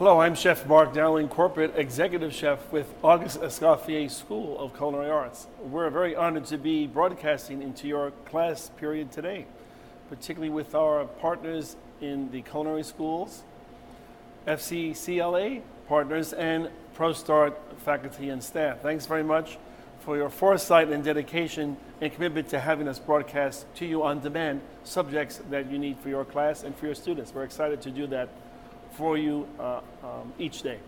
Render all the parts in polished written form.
Hello, I'm Chef Mark Dowling, Corporate Executive Chef with Auguste Escoffier School of Culinary Arts. We're very honored to be broadcasting into your class period today, particularly with our partners in the culinary schools, FCCLA partners, and ProStart faculty and staff. Thanks very much for your foresight and dedication and commitment to having us broadcast to you on demand subjects that you need for your class and for your students. We're excited to do that for you each day.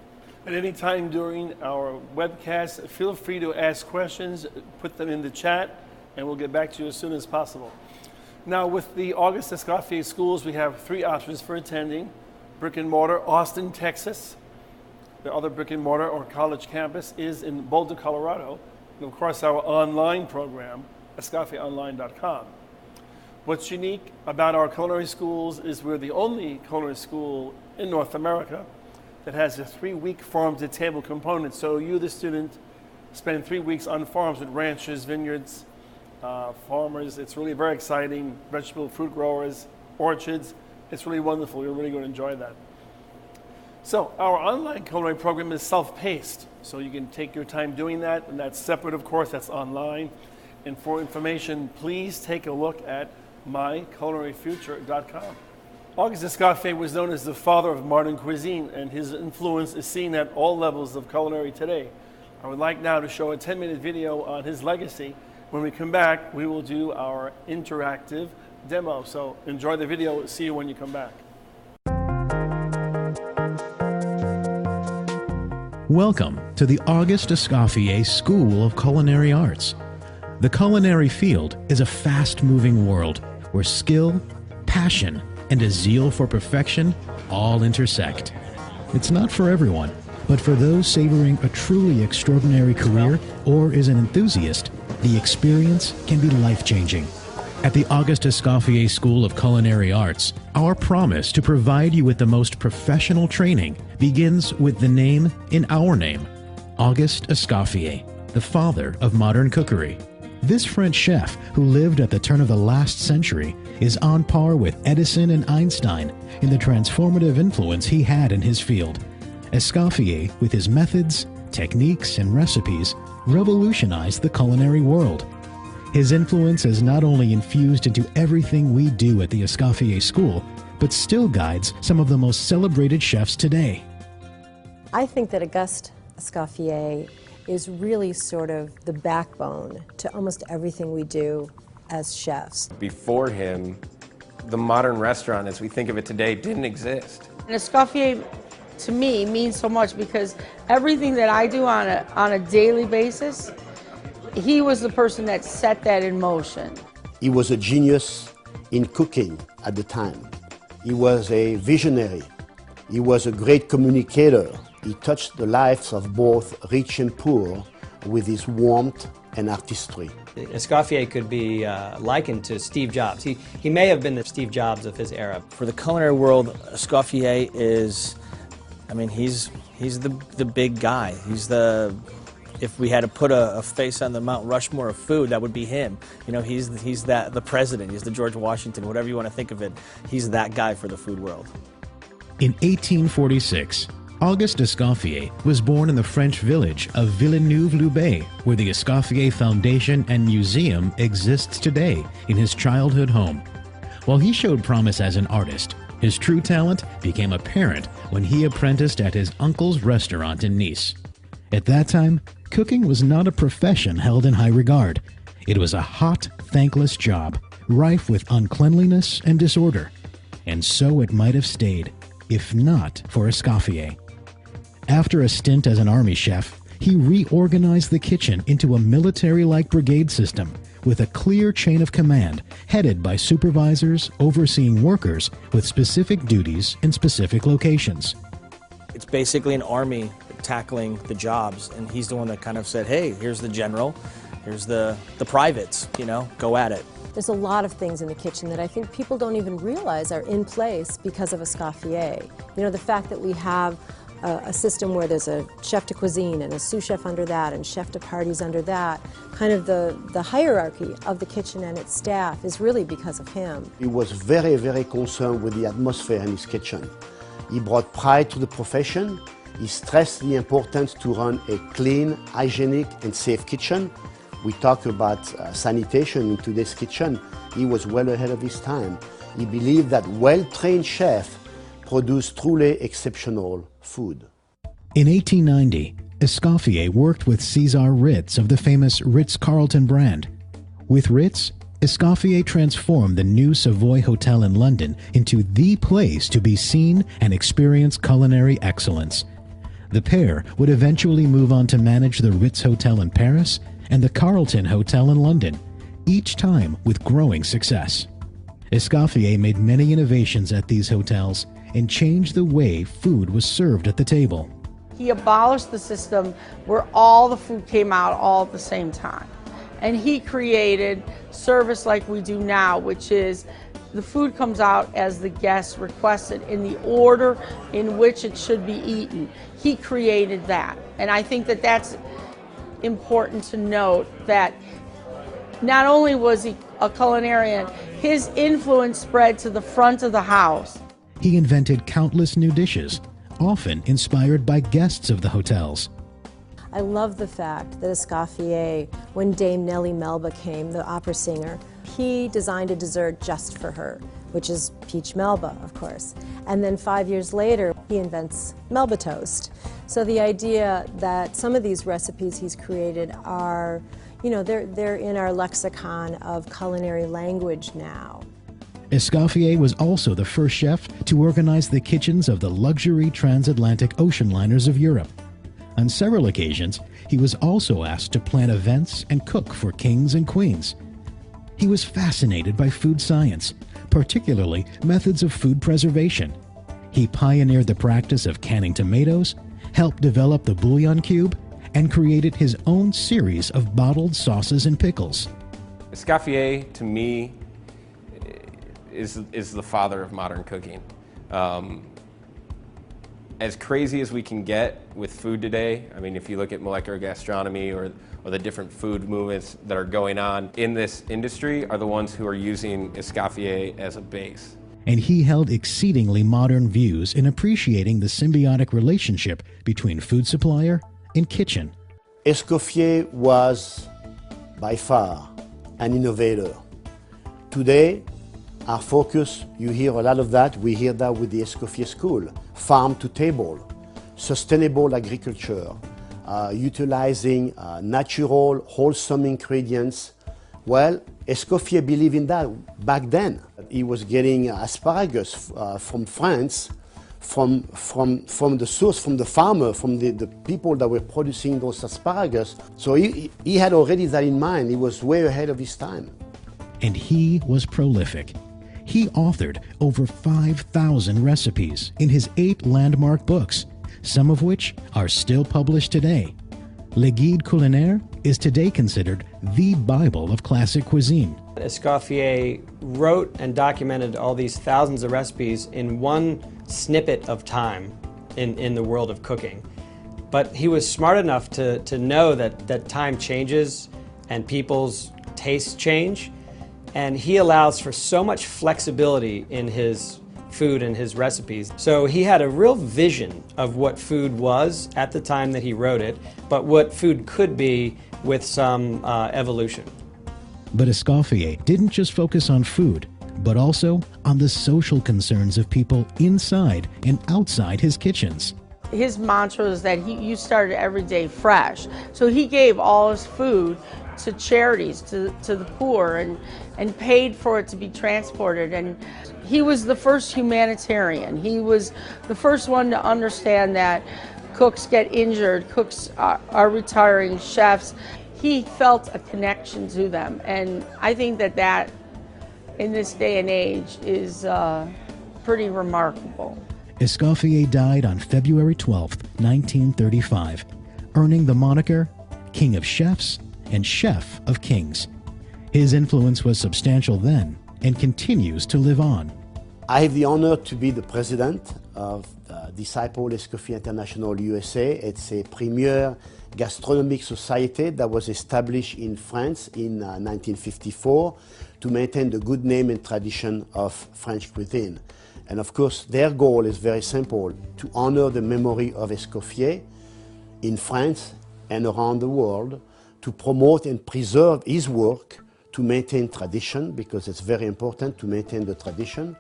At any time during our webcast, feel free to ask questions, put them in the chat, and we'll get back to you as soon as possible. Now, with the Auguste Escoffier schools, we have 3 options for attending. Brick and mortar, Austin, Texas. The other brick and mortar or college campus is in Boulder, Colorado. And of course, our online program, escoffieronline.com. What's unique about our culinary schools is we're the only culinary school in North America that has a 3-week farm-to-table component. So you, the student, spend 3 weeks on farms with ranchers, vineyards, farmers. It's really very exciting. Vegetable, fruit growers, orchards. It's really wonderful. You're really going to enjoy that. So our online culinary program is self-paced. So you can take your time doing that, and that's separate, of course. That's online. And for information, please take a look at myculinaryfuture.com. Auguste Escoffier was known as the father of modern cuisine, and his influence is seen at all levels of culinary today. I would like now to show a 10-minute video on his legacy. When we come back, we will do our interactive demo. So enjoy the video. See you when you come back. Welcome to the Auguste Escoffier School of Culinary Arts. The culinary field is a fast-moving world where skill, passion, and a zeal for perfection all intersect. It's not for everyone, but for those savoring a truly extraordinary career or is an enthusiast, the experience can be life-changing. At the Auguste Escoffier School of Culinary Arts, our promise to provide you with the most professional training begins with the name in our name, Auguste Escoffier, the father of modern cookery. This French chef, who lived at the turn of the last century, is on par with Edison and Einstein in the transformative influence he had in his field. Escoffier, with his methods, techniques, and recipes, revolutionized the culinary world. His influence has not only infused into everything we do at the Escoffier School, but still guides some of the most celebrated chefs today. I think that Auguste Escoffier is really sort of the backbone to almost everything we do as chefs. Before him, the modern restaurant as we think of it today didn't exist. And Escoffier, to me, means so much because everything that I do on a daily basis, he was the person that set that in motion. He was a genius in cooking at the time. He was a visionary. He was a great communicator. He touched the lives of both rich and poor with his warmth and artistry. Escoffier could be likened to Steve Jobs. He may have been the Steve Jobs of his era. For the culinary world, Escoffier is, I mean, he's the big guy. He's the, if we had to put a face on the Mount Rushmore of food, that would be him. You know, he's the president, he's the George Washington, whatever you want to think of it. He's that guy for the food world. In 1846, Auguste Escoffier was born in the French village of Villeneuve-Loubet, where the Escoffier Foundation and Museum exists today in his childhood home. While he showed promise as an artist, his true talent became apparent when he apprenticed at his uncle's restaurant in Nice. At that time, cooking was not a profession held in high regard. It was a hot, thankless job, rife with uncleanliness and disorder. And so it might have stayed, if not for Escoffier. After a stint as an army chef, he reorganized the kitchen into a military-like brigade system with a clear chain of command headed by supervisors overseeing workers with specific duties in specific locations. It's basically an army tackling the jobs, and he's the one that kind of said, hey, here's the general, here's the privates, you know, go at it. There's a lot of things in the kitchen that I think people don't even realize are in place because of Escoffier. You know, the fact that we have a system where there's a chef de cuisine and a sous chef under that and chef de parties under that, kind of the hierarchy of the kitchen and its staff is really because of him. He was very, very concerned with the atmosphere in his kitchen. He brought pride to the profession. He stressed the importance to run a clean, hygienic, and safe kitchen. We talk about sanitation in today's kitchen. He was well ahead of his time. He believed that well-trained chefs produce truly exceptional food. In 1890, Escoffier worked with Cesar Ritz of the famous Ritz-Carlton brand. With Ritz, Escoffier transformed the new Savoy Hotel in London into the place to be seen and experience culinary excellence. The pair would eventually move on to manage the Ritz Hotel in Paris and the Carlton Hotel in London, each time with growing success. Escoffier made many innovations at these hotels and changed the way food was served at the table. He abolished the system where all the food came out all at the same time. And he created service like we do now, which is the food comes out as the guests requested in the order in which it should be eaten. He created that. And I think that that's important to note, that not only was he a culinarian, his influence spread to the front of the house. He invented countless new dishes, often inspired by guests of the hotels. I love the fact that Escoffier, when Dame Nellie Melba came, the opera singer, he designed a dessert just for her, which is peach Melba, of course. And then 5 years later, he invents Melba toast. So the idea that some of these recipes he's created are, you know, they're in our lexicon of culinary language now. Escoffier was also the first chef to organize the kitchens of the luxury transatlantic ocean liners of Europe. On several occasions, he was also asked to plan events and cook for kings and queens. He was fascinated by food science, particularly methods of food preservation. He pioneered the practice of canning tomatoes, helped develop the bouillon cube, and created his own series of bottled sauces and pickles. Escoffier, to me, is the father of modern cooking. As crazy as we can get with food today, I mean, if you look at molecular gastronomy or the different food movements that are going on in this industry, are the ones who are using Escoffier as a base. And he held exceedingly modern views in appreciating the symbiotic relationship between food supplier and kitchen. Escoffier was, by far, an innovator. Today, our focus, you hear a lot of that, we hear that with the Escoffier School. Farm to table, sustainable agriculture, utilizing natural, wholesome ingredients. Well, Escoffier believed in that back then. He was getting asparagus from France, from the source, from the farmer, from the people that were producing those asparagus. So he had already that in mind. He was way ahead of his time. And he was prolific. He authored over 5,000 recipes in his 8 landmark books, some of which are still published today. Le Guide Culinaire is today considered the Bible of classic cuisine. Escoffier wrote and documented all these thousands of recipes in one snippet of time in the world of cooking. But he was smart enough to know that time changes and people's tastes change. And he allows for so much flexibility in his food and his recipes. So he had a real vision of what food was at the time that he wrote it, but what food could be with some evolution. But Escoffier didn't just focus on food, but also on the social concerns of people inside and outside his kitchens. His mantra is that you started every day fresh. So he gave all his food to charities, to the poor, and paid for it to be transported. And he was the first humanitarian. He was the first one to understand that cooks get injured, cooks are retiring, chefs. He felt a connection to them. And I think that in this day and age is pretty remarkable. Escoffier died on February 12, 1935, earning the moniker King of Chefs and Chef of Kings. His influence was substantial then and continues to live on. I have the honor to be the president of the disciple Escoffier International USA. It's a premier gastronomic society that was established in France in 1954 to maintain the good name and tradition of French cuisine. And of course, their goal is very simple, to honor the memory of Escoffier in France and around the world, to promote and preserve his work, to maintain tradition, because it's very important to maintain the tradition,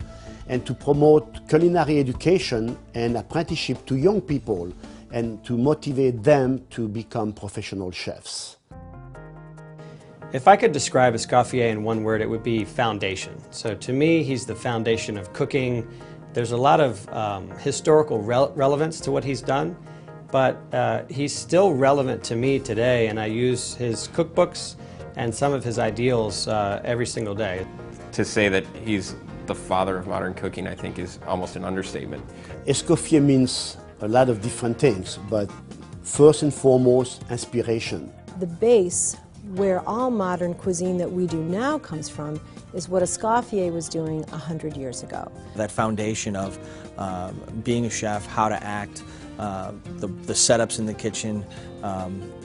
and to promote culinary education and apprenticeship to young people and to motivate them to become professional chefs. If I could describe Escoffier in one word, it would be foundation. So to me, he's the foundation of cooking. There's a lot of historical relevance to what he's done, but he's still relevant to me today, and I use his cookbooks and some of his ideals every single day. To say that he's the father of modern cooking, I think, is almost an understatement. Escoffier means a lot of different things, but first and foremost, inspiration. The base where all modern cuisine that we do now comes from is what Escoffier was doing 100 years ago. That foundation of being a chef, how to act, the setups in the kitchen,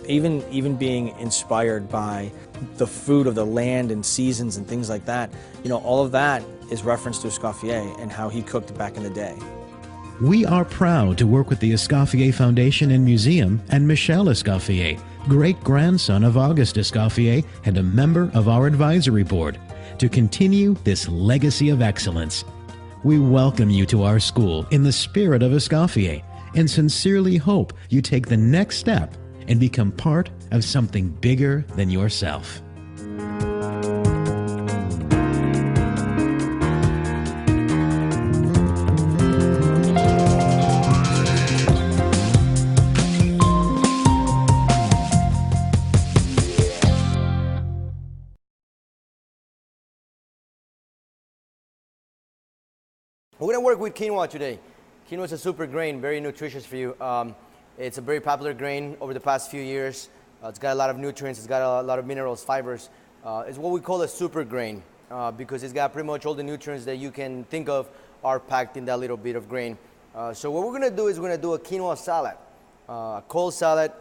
even being inspired by the food of the land and seasons and things like that. You know, all of that is reference to Escoffier and how he cooked back in the day. We are proud to work with the Escoffier Foundation and Museum and Michel Escoffier, great-grandson of Auguste Escoffier and a member of our advisory board, to continue this legacy of excellence. We welcome you to our school in the spirit of Escoffier and sincerely hope you take the next step and become part of something bigger than yourself. We're going to work with quinoa today. Quinoa is a super grain, very nutritious for you. It's a very popular grain over the past few years. It's got a lot of nutrients, it's got a lot of minerals, fibers. It's what we call a super grain because it's got pretty much all the nutrients that you can think of are packed in that little bit of grain. So what we're going to do is we're going to do a quinoa salad, a cold salad.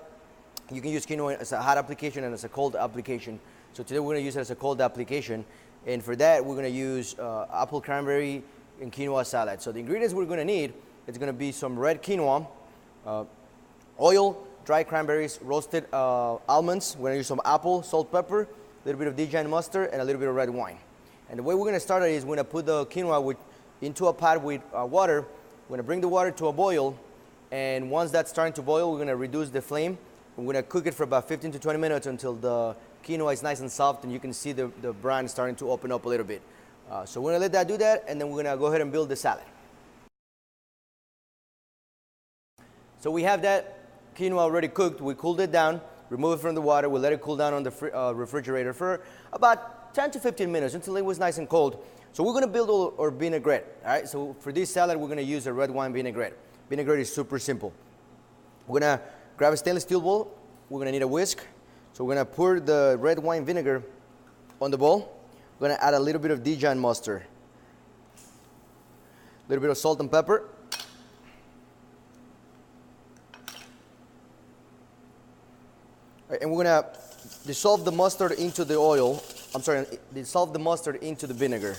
You can use quinoa as a hot application and as a cold application. So today we're going to use it as a cold application. And for that, we're going to use apple cranberry and quinoa salad. So the ingredients we're going to need, it's going to be some red quinoa, oil, dry cranberries, roasted almonds. We're going to use some apple, salt, pepper, a little bit of Dijon mustard, and a little bit of red wine. And the way we're going to start it is we're going to put the quinoa into a pot with water. We're going to bring the water to a boil, and once that's starting to boil, we're going to reduce the flame. We're going to cook it for about 15 to 20 minutes until the quinoa is nice and soft, and you can see the brine starting to open up a little bit. So we're going to let that do that, and then we're going to go ahead and build the salad. So we have that quinoa already cooked. We cooled it down, remove it from the water. We let it cool down on the refrigerator for about 10 to 15 minutes until it was nice and cold. So we're going to build our vinaigrette. All right. So for this salad, we're going to use a red wine vinaigrette. Vinaigrette is super simple. We're going to grab a stainless steel bowl. We're going to need a whisk. So we're going to pour the red wine vinegar on the bowl. We're going to add a little bit of Dijon mustard, a little bit of salt and pepper, and we're going to dissolve the mustard into the oil. Dissolve the mustard into the vinegar.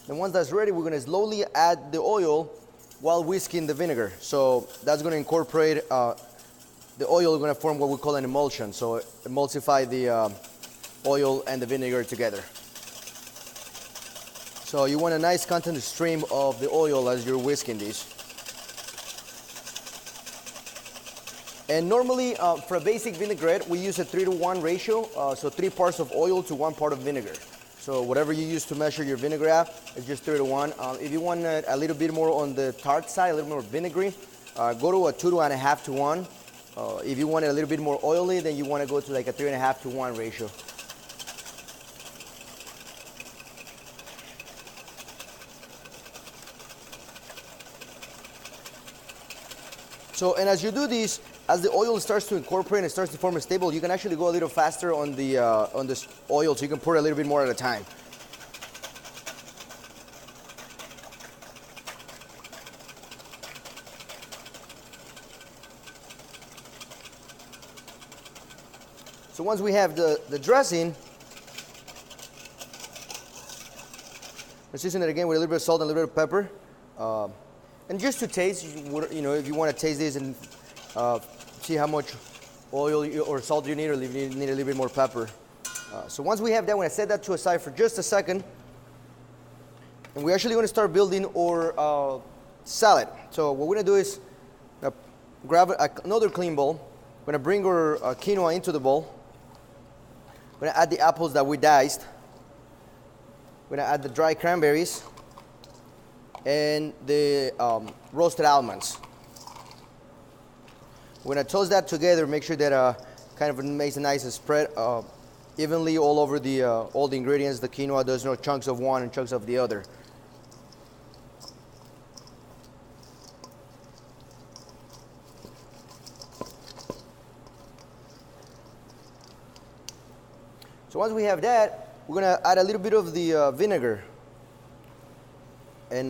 And once that's ready, we're going to slowly add the oil while whisking the vinegar. So that's going to incorporate the oil is going to form what we call an emulsion. So emulsify the oil and the vinegar together. So you want a nice constant stream of the oil as you're whisking these. And normally for a basic vinaigrette, we use a 3-to-1 ratio. So 3 parts of oil to 1 part of vinegar. So whatever you use to measure your vinegar at, it's just 3-to-1. If you want a little bit more on the tart side, a little more vinegary, go to a 2.5-to-1. If you want it a little bit more oily, then you want to go to like a 3.5-to-1 ratio. So, and as you do this, as the oil starts to incorporate and starts to form a stable, you can actually go a little faster on this oil, so you can pour a little bit more at a time. So once we have the dressing, let's season it again with a little bit of salt and a little bit of pepper. And just to taste, you know, if you want to taste this and see how much oil or salt you need, or if you need a little bit more pepper. So once we have that, we're going to set that to a side for just a second. And we're actually going to start building our salad. So what we're going to do is grab another clean bowl. We're going to bring our quinoa into the bowl. We're going to add the apples that we diced. We're going to add the dry cranberries and the roasted almonds. We're going to toast that together, make sure that kind of makes a nice spread evenly all over all the ingredients. The quinoa, there's no chunks of one and chunks of the other. So once we have that, we're going to add a little bit of the vinegar and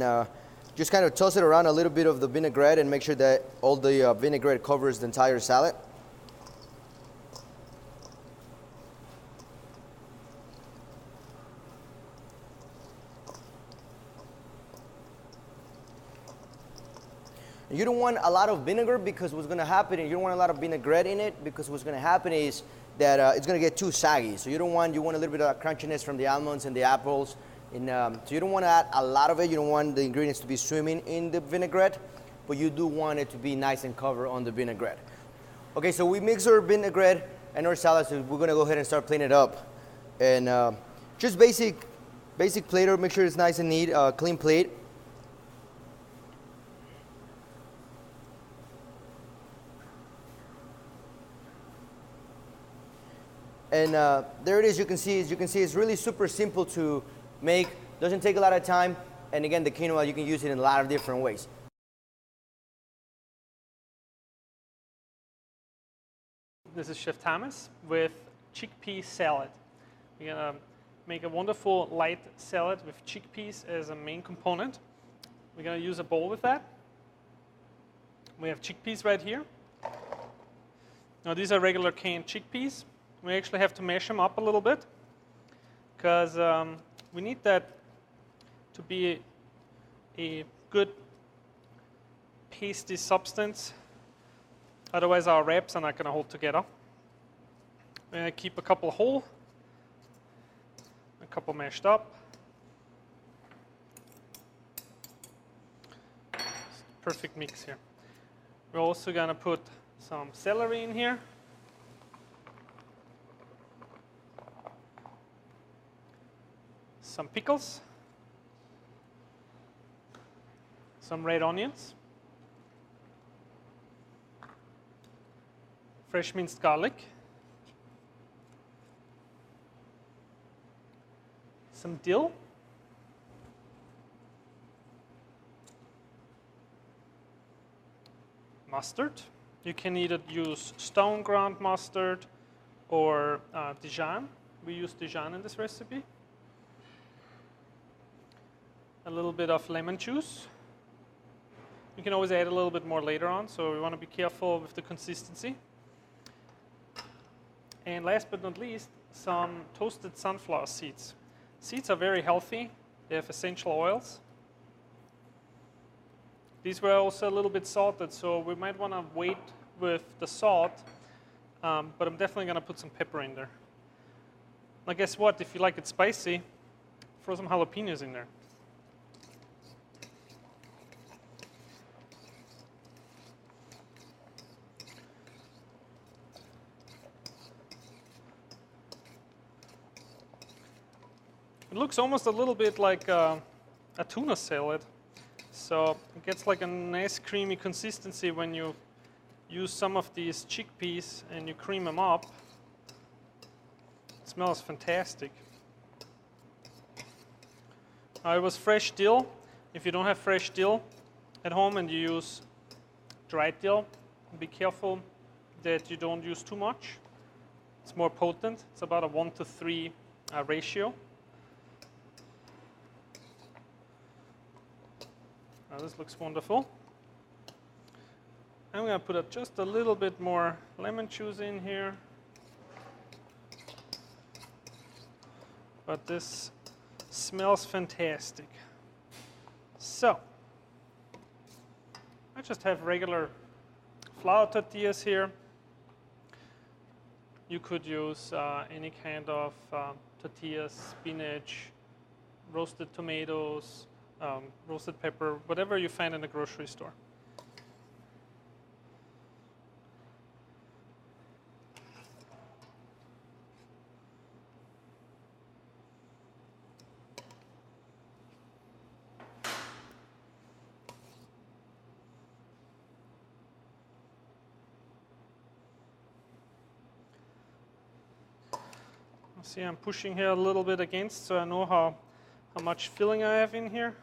just kind of toss it around a little bit of the vinaigrette and make sure that all the vinaigrette covers the entire salad. You don't want a lot of vinegar because what's going to happen, and you don't want a lot of vinaigrette in it because what's going to happen is that it's going to get too saggy. So you want a little bit of crunchiness from the almonds and the apples. And, so you don't want to add a lot of it. You don't want the ingredients to be swimming in the vinaigrette, but you do want it to be nice and covered on the vinaigrette. Okay, so we mix our vinaigrette and our salad, so we're going to go ahead and start plating it up. And just basic plater, make sure it's nice and neat, clean plate. And there it is. You can see it's really super simple to make. Doesn't take a lot of time. And again, the quinoa, you can use it in a lot of different ways. This is Chef Thomas with chickpea salad. We're gonna make a wonderful light salad with chickpeas as a main component. We're gonna use a bowl with that. We have chickpeas right here. Now these are regular canned chickpeas. We actually have to mash them up a little bit because we need that to be a good pasty substance. Otherwise our wraps are not going to hold together. We're going to keep a couple whole, a couple mashed up. Perfect mix here. We're also going to put some celery in here. Some pickles, some red onions, fresh minced garlic, some dill, mustard. You can either use stone ground mustard or Dijon. We use Dijon in this recipe. A little bit of lemon juice. You can always add a little bit more later on, so we want to be careful with the consistency. And last but not least, some toasted sunflower seeds. Seeds are very healthy. They have essential oils. These were also a little bit salted, so we might want to wait with the salt, but I'm definitely going to put some pepper in there. Now guess what? If you like it spicy, throw some jalapenos in there. It looks almost a little bit like a tuna salad. So it gets like a nice creamy consistency when you use some of these chickpeas and you cream them up. It smells fantastic. It was fresh dill. If you don't have fresh dill at home and you use dried dill, be careful that you don't use too much. It's more potent. It's about a 1-to-3 ratio. Now this looks wonderful. I'm going to put just a little bit more lemon juice in here. but this smells fantastic. So, I just have regular flour tortillas here. You could use any kind of tortillas, spinach, roasted tomatoes, roasted pepper, whatever you find in the grocery store. See, I'm pushing here a little bit against, so I know how much filling I have in here.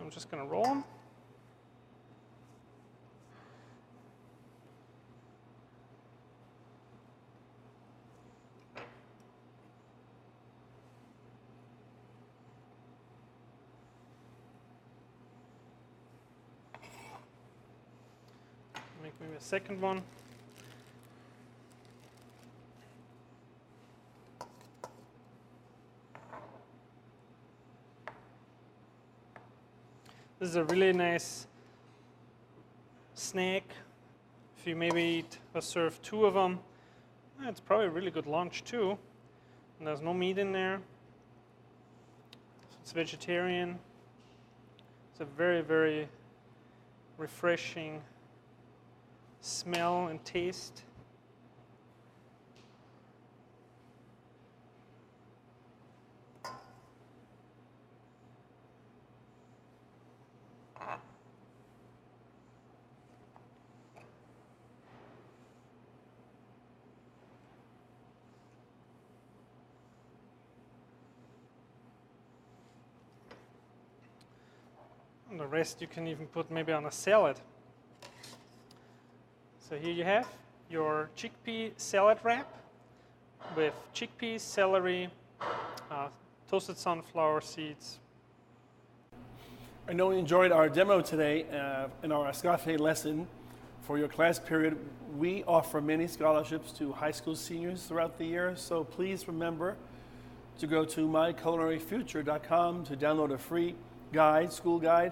I'm just going to roll them. Make maybe a second one. This is a really nice snack. If you maybe eat or serve 2 of them, it's probably a really good lunch too. And there's no meat in there. So it's vegetarian. It's a very, very refreshing smell and taste. And the rest you can even put maybe on a salad. So here you have your chickpea salad wrap with chickpeas, celery, toasted sunflower seeds. I know you enjoyed our demo today in our Escoffier lesson. For your class period, we offer many scholarships to high school seniors throughout the year, so please remember to go to myculinaryfuture.com to download a free guide, school guide.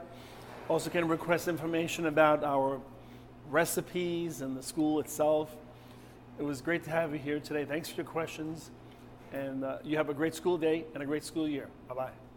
Also can request information about our recipes and the school itself. It was great to have you here today. Thanks for your questions, and you have a great school day and a great school year. Bye-bye.